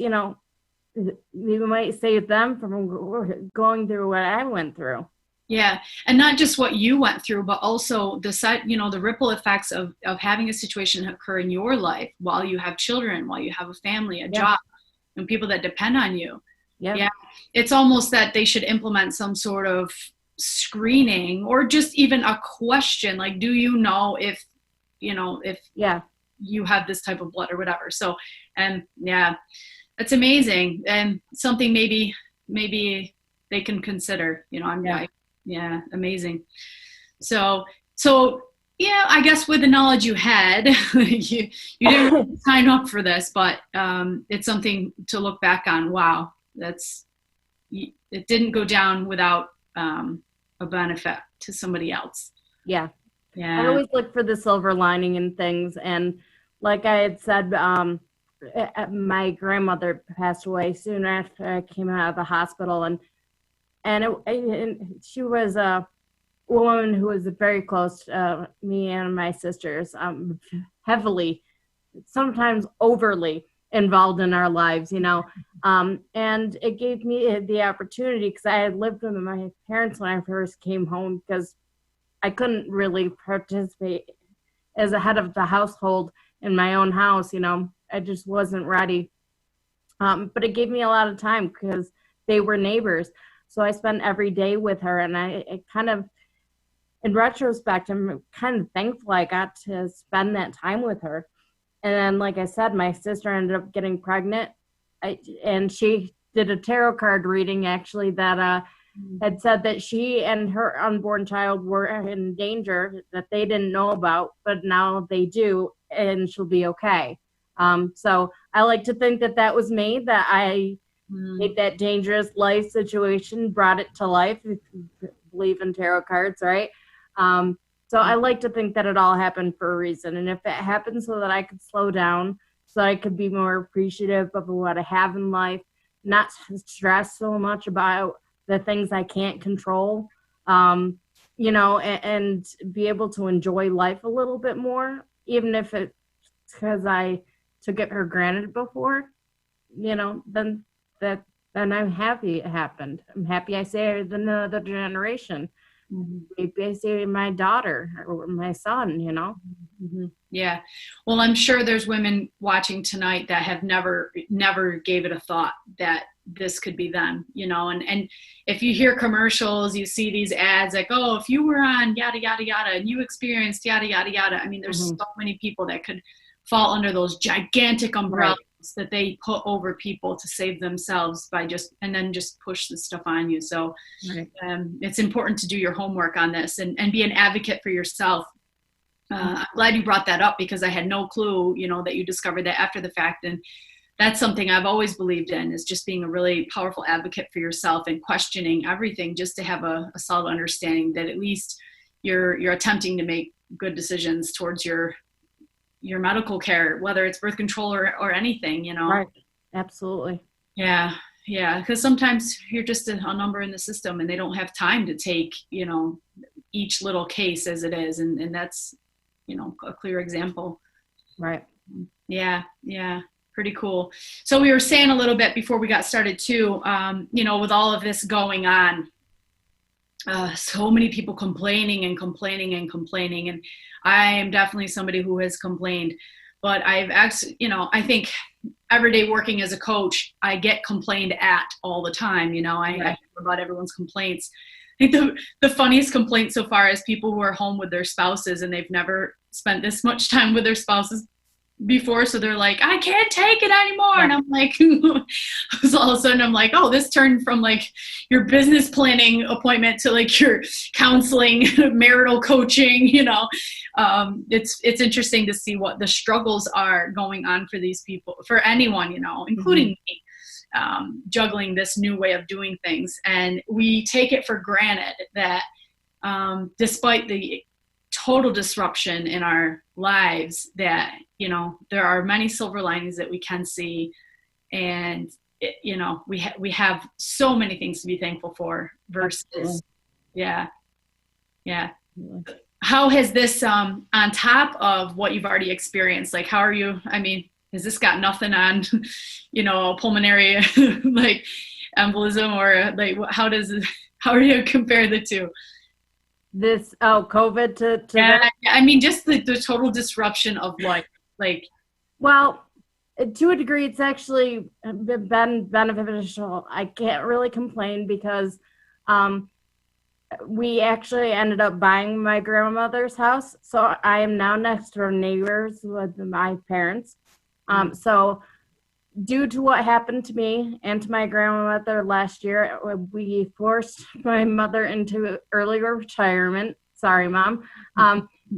[SPEAKER 2] you might save them from going through what I went through.
[SPEAKER 1] Yeah. And not just what you went through, but also the side, the ripple effects of having a situation occur in your life while you have children, while you have a family, a job, and people that depend on you. Yeah. It's almost that they should implement some sort of screening or just even a question, like, do you know if you have this type of blood or whatever. So, and yeah, that's amazing. And something maybe they can consider, amazing. So yeah, I guess with the knowledge you had, you didn't really sign up for this, but it's something to look back on. Wow, it didn't go down without a benefit to somebody else.
[SPEAKER 2] Yeah. I always look for the silver lining in things, and like I had said, my grandmother passed away soon after I came out of the hospital, and she was a woman who was very close to me and my sisters, heavily, sometimes overly involved in our lives, and it gave me the opportunity, because I had lived with my parents when I first came home, because I couldn't really participate as a head of the household in my own house, I just wasn't ready. But it gave me a lot of time because they were neighbors. So I spent every day with her, and I kind of, in retrospect, I'm kind of thankful I got to spend that time with her. And then, like I said, my sister ended up getting pregnant, and she did a tarot card reading, actually, that had said that she and her unborn child were in danger that they didn't know about, but now they do, and she'll be okay. So I like to think that was me, that I made that dangerous life situation, brought it to life, if you believe in tarot cards, right? So I like to think that it all happened for a reason. And if it happened so that I could slow down, so I could be more appreciative of what I have in life, not stress so much about the things I can't control, and be able to enjoy life a little bit more, even if it's because I took it for granted before, then I'm happy it happened. I'm happy I saved another generation. Maybe I saved my daughter or my son,
[SPEAKER 1] Mm-hmm. Yeah. Well, I'm sure there's women watching tonight that have never gave it a thought that this could be them, and if you hear commercials, you see these ads like, oh, if you were on yada, yada, yada, and you experienced yada, yada, yada. I mean, there's so many people that could fall under those gigantic umbrellas that they put over people to save themselves and then just push this stuff on you. So it's important to do your homework on this and be an advocate for yourself. I'm glad you brought that up, because I had no clue, that you discovered that after the fact. And that's something I've always believed in, is just being a really powerful advocate for yourself and questioning everything, just to have a solid understanding that at least you're attempting to make good decisions towards your medical care, whether it's birth control or anything,
[SPEAKER 2] Right. Absolutely.
[SPEAKER 1] Yeah. Because sometimes you're just a number in the system, and they don't have time to take, each little case as it is. And that's, a clear example.
[SPEAKER 2] Right.
[SPEAKER 1] Yeah. Pretty cool. So we were saying a little bit before we got started too, with all of this going on, so many people complaining. And I am definitely somebody who has complained, but I've actually, I think every day working as a coach, I get complained at all the time. I hear about everyone's complaints. I think the funniest complaint so far is people who are home with their spouses and they've never spent this much time with their spouses before, so they're like, I can't take it anymore. And I'm like, so all of a sudden I'm like, oh, this turned from like your business planning appointment to like your counseling, marital coaching. It's interesting to see what the struggles are going on for these people, for anyone, including me, juggling this new way of doing things. And we take it for granted that despite the total disruption in our lives, that there are many silver linings that we can see, and we have so many things to be thankful for versus yeah. How has this on top of what you've already experienced, like how are you, has this got nothing on pulmonary like embolism, or like how does How are you compare the two?
[SPEAKER 2] COVID to
[SPEAKER 1] Yeah,
[SPEAKER 2] that?
[SPEAKER 1] I mean, just the total disruption of life. Like,
[SPEAKER 2] Well, to a degree, it's actually been beneficial. I can't really complain because um, we actually ended up buying my grandmother's house. So I am now next door neighbors with my parents. So due to what happened to me and to my grandmother last year, we forced my mother into early retirement. Sorry, Mom.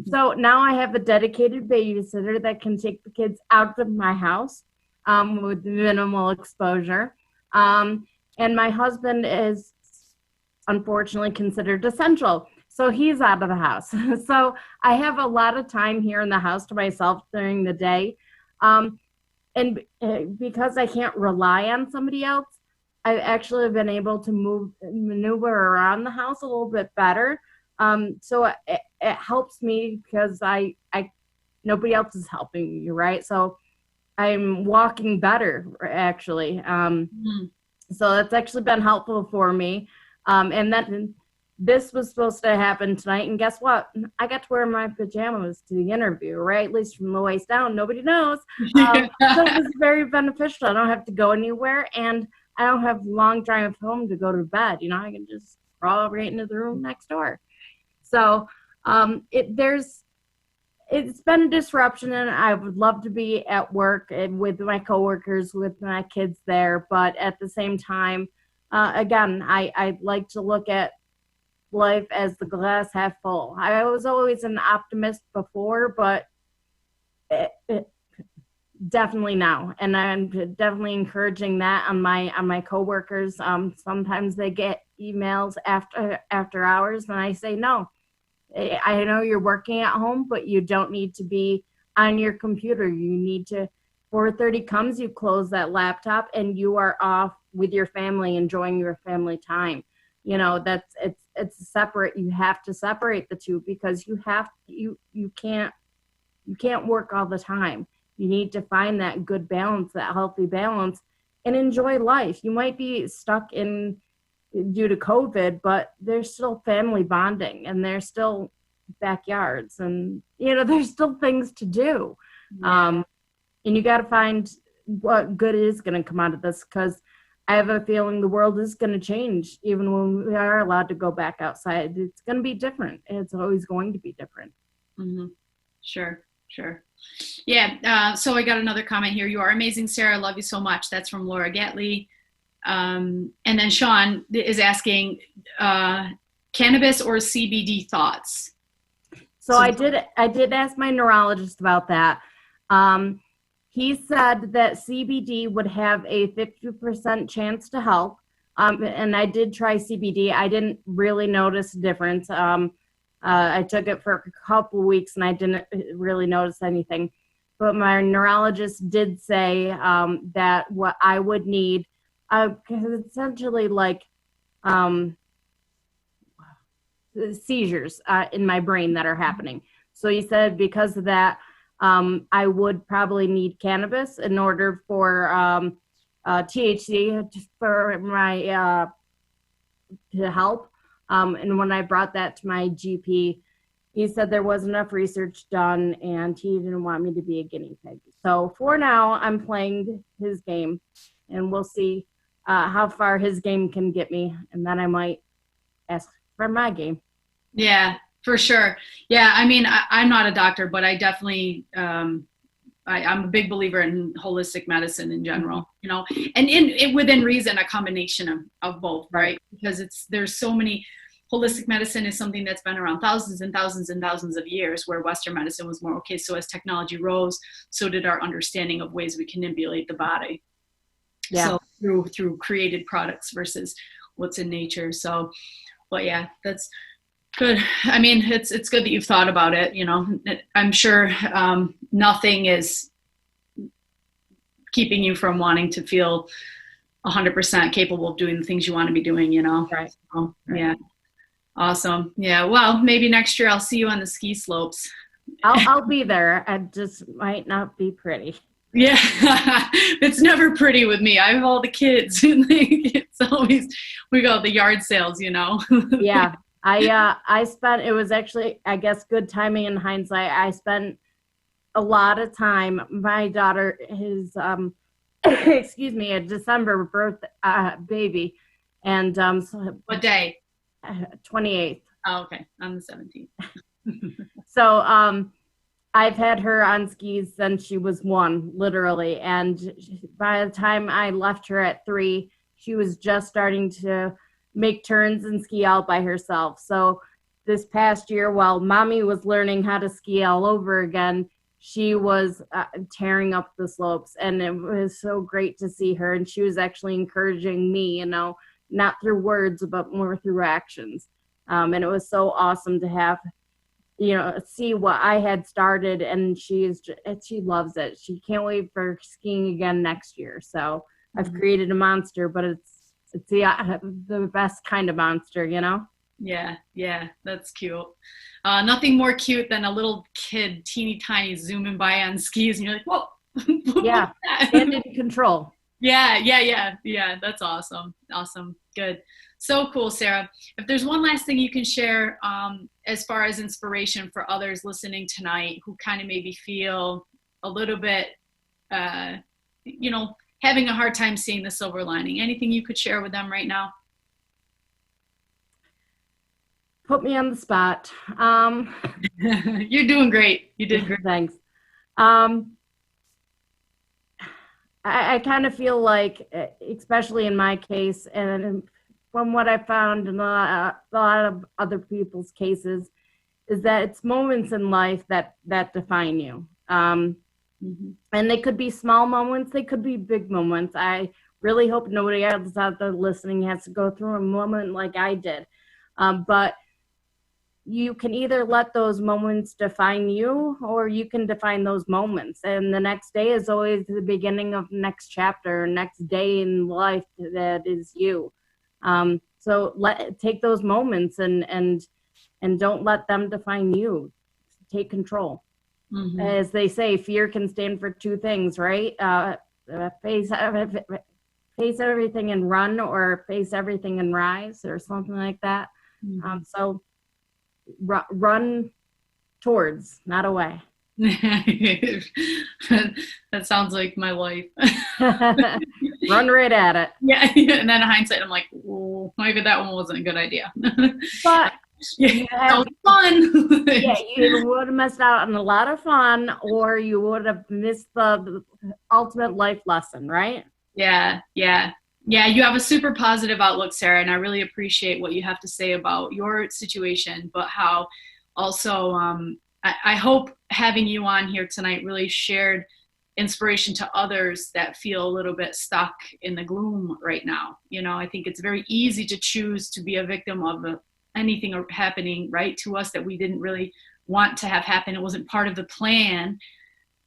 [SPEAKER 2] So now I have a dedicated babysitter that can take the kids out of my house with minimal exposure. And my husband is unfortunately considered essential. So he's out of the house. So I have a lot of time here in the house to myself during the day. And because I can't rely on somebody else, I've actually been able to maneuver around the house a little bit better. So it helps me because nobody else is helping you, right? So I'm walking better, actually. So that's actually been helpful for me. And then this was supposed to happen tonight, and guess what? I got to wear my pajamas to the interview, right? At least from the waist down. Nobody knows. So it was very beneficial. I don't have to go anywhere, and I don't have long drive home to go to bed. You know, I can just crawl right into the room next door. So it's been a disruption, and I would love to be at work and with my coworkers, with my kids there. But at the same time, again, I like to look at life as the glass half full. I was always an optimist before, but definitely now, and I'm definitely encouraging that on my coworkers. Sometimes they get emails after hours, and I say no. I know you're working at home, but you don't need to be on your computer. You need to. 4:30 comes, you close that laptop, and you are off with your family, enjoying your family time. You know, it's separate. You have to separate the two because you can't work all the time. You need to find that good balance, that healthy balance, and enjoy life. You might be stuck in due to COVID, but there's still family bonding, and there's still backyards, and there's still things to do. Yeah. And you got to find what good is going to come out of this, because I have a feeling the world is going to change even when we are allowed to go back outside. It's going to be different. It's always going to be different.
[SPEAKER 1] Mm-hmm. Sure. Yeah. So I got another comment here. You are amazing, Sarah. Love you so much. That's from Laura Gatley. And then Sean is asking, cannabis or CBD thoughts?
[SPEAKER 2] So I did ask my neurologist about that. He said that CBD would have a 50% chance to help. And I did try CBD. I didn't really notice a difference. I took it for a couple of weeks and I didn't really notice anything. But my neurologist did say that what I would need, because it's essentially like seizures in my brain that are happening. So he said because of that, I would probably need cannabis in order for THC for my to help. And when I brought that to my GP, he said there wasn't enough research done and he didn't want me to be a guinea pig. So for now, I'm playing his game, and we'll see how far his game can get me, and then I might ask for my game.
[SPEAKER 1] Yeah. For sure. Yeah. I mean, I'm not a doctor, but I definitely, I'm a big believer in holistic medicine in general, and within reason, a combination of both, right? Because there's so many. Holistic medicine is something that's been around thousands and thousands and thousands of years, where Western medicine was more okay. So as technology rose, so did our understanding of ways we can manipulate the body. Yeah. So through created products versus what's in nature. So, but yeah, that's good. I mean, it's good that you've thought about it. I'm sure nothing is keeping you from wanting to feel 100% capable of doing the things you want to be doing.
[SPEAKER 2] Right.
[SPEAKER 1] So, yeah. Awesome. Yeah. Well, maybe next year I'll see you on the ski slopes.
[SPEAKER 2] I'll be there. I just might not be pretty.
[SPEAKER 1] Yeah, it's never pretty with me. I have all the kids. It's always, we go the yard sales, you know.
[SPEAKER 2] Yeah. I spent, it was actually, I guess, good timing in hindsight. I spent a lot of time. My daughter is, excuse me, a December birth baby, and so,
[SPEAKER 1] What day?
[SPEAKER 2] 28th.
[SPEAKER 1] Oh, okay. I'm the 17th.
[SPEAKER 2] So I've had her on skis since she was 1, literally. And by the time I left her at 3, she was just starting to make turns and ski out by herself. So this past year, while mommy was learning how to ski all over again, she was tearing up the slopes. And it was so great to see her. And she was actually encouraging me, you know, not through words, but more through actions. And it was so awesome to have, you know, see what I had started, and she loves it. She can't wait for skiing again next year. So I've created a monster, but it's the best kind of monster, you know?
[SPEAKER 1] Yeah, that's cute. Nothing more cute than a little kid, teeny tiny, zooming by on skis, and you're like, whoa.
[SPEAKER 2] Yeah, and in control.
[SPEAKER 1] Yeah. That's awesome. Good. So cool, Sarah. If there's one last thing you can share as far as inspiration for others listening tonight who kind of maybe feel a little bit, you know, having a hard time seeing the silver lining, anything you could share with them right now?
[SPEAKER 2] Put me on the spot.
[SPEAKER 1] You're doing great. You did great.
[SPEAKER 2] Thanks. I kind of feel like, especially in my case, and from what I found in a lot of other people's cases, is that it's moments in life that define you. And they could be small moments, they could be big moments. I really hope nobody else out there listening has to go through a moment like I did. But you can either let those moments define you, or you can define those moments. And the next day is always the beginning of the next chapter, next day in life that is you. So take those moments and don't let them define you. Take control. As they say, fear can stand for 2 things, right? Face everything and run, or face everything and rise, or something like that. So run towards, not away.
[SPEAKER 1] That sounds like my life.
[SPEAKER 2] Run right at it.
[SPEAKER 1] Yeah, and then in hindsight, I'm like, oh, maybe that one wasn't a good idea.
[SPEAKER 2] But
[SPEAKER 1] that was fun.
[SPEAKER 2] Yeah, you would have missed out on a lot of fun, or you would have missed the ultimate life lesson, right?
[SPEAKER 1] Yeah. You have a super positive outlook, Sarah, and I really appreciate what you have to say about your situation, but how also I hope having you on here tonight really shared inspiration to others that feel a little bit stuck in the gloom right now. You know, I think it's very easy to choose to be a victim of anything happening right to us that we didn't really want to have happen. It wasn't part of the plan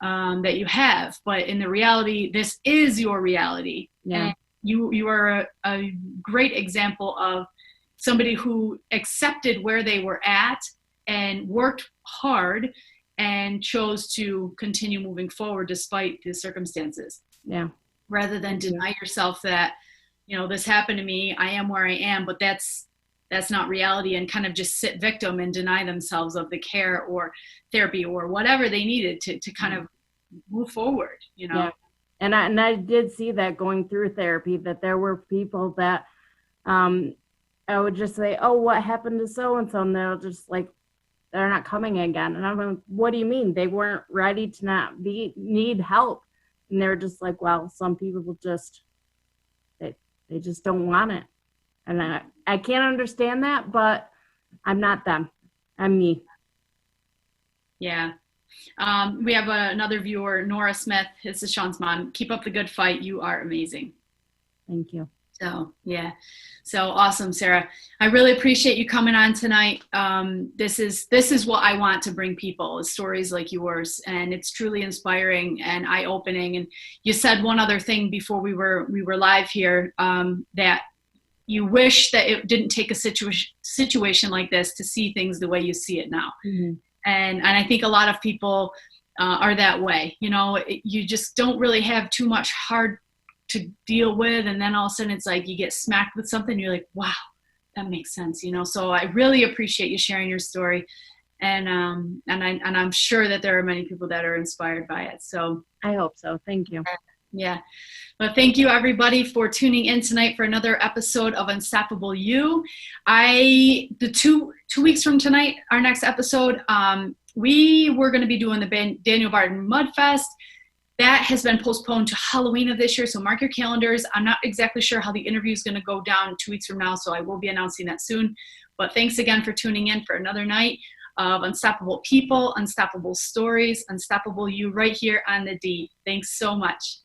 [SPEAKER 1] that you have, but in the reality, this is your reality.
[SPEAKER 2] Yeah.
[SPEAKER 1] And you are a great example of somebody who accepted where they were at and worked hard and chose to continue moving forward despite the circumstances.
[SPEAKER 2] Yeah.
[SPEAKER 1] Rather than deny yourself that, you know, this happened to me, I am where I am, but that's not reality, and kind of just sit victim and deny themselves of the care or therapy or whatever they needed to kind of move forward, you know?
[SPEAKER 2] Yeah. And I did see that going through therapy, that there were people that I would just say, oh, what happened to so-and-so? And they'll just like, they're not coming again. And I'm like, what do you mean? They weren't ready to need help. And they're just like, well, some people will just, they just don't want it. And I can't understand that, but I'm not them. I'm me.
[SPEAKER 1] Yeah. We have another viewer, Nora Smith. This is Sean's mom. Keep up the good fight. You are amazing.
[SPEAKER 2] Thank you.
[SPEAKER 1] So, yeah. So awesome, Sarah. I really appreciate you coming on tonight. This is what I want to bring people, is stories like yours. And it's truly inspiring and eye-opening. And you said one other thing before we were live here, that you wish that it didn't take a situation like this to see things the way you see it now.
[SPEAKER 2] Mm-hmm.
[SPEAKER 1] And I think a lot of people are that way. You know, you just don't really have too much hard to deal with, and then all of a sudden it's like you get smacked with something, you're like, wow, that makes sense, you know. So I really appreciate you sharing your story, and I'm sure that there are many people that are inspired by it. So
[SPEAKER 2] I hope so. Thank you.
[SPEAKER 1] yeah. Well, thank you everybody for tuning in tonight for another episode of Unstoppable You. The two weeks from tonight, our next episode, we were going to be doing the Daniel Barton Mudfest. That has been postponed to Halloween of this year, so mark your calendars. I'm not exactly sure how the interview is going to go down 2 weeks from now, so I will be announcing that soon. But thanks again for tuning in for another night of Unstoppable People, Unstoppable Stories, Unstoppable You right here on the D. Thanks so much.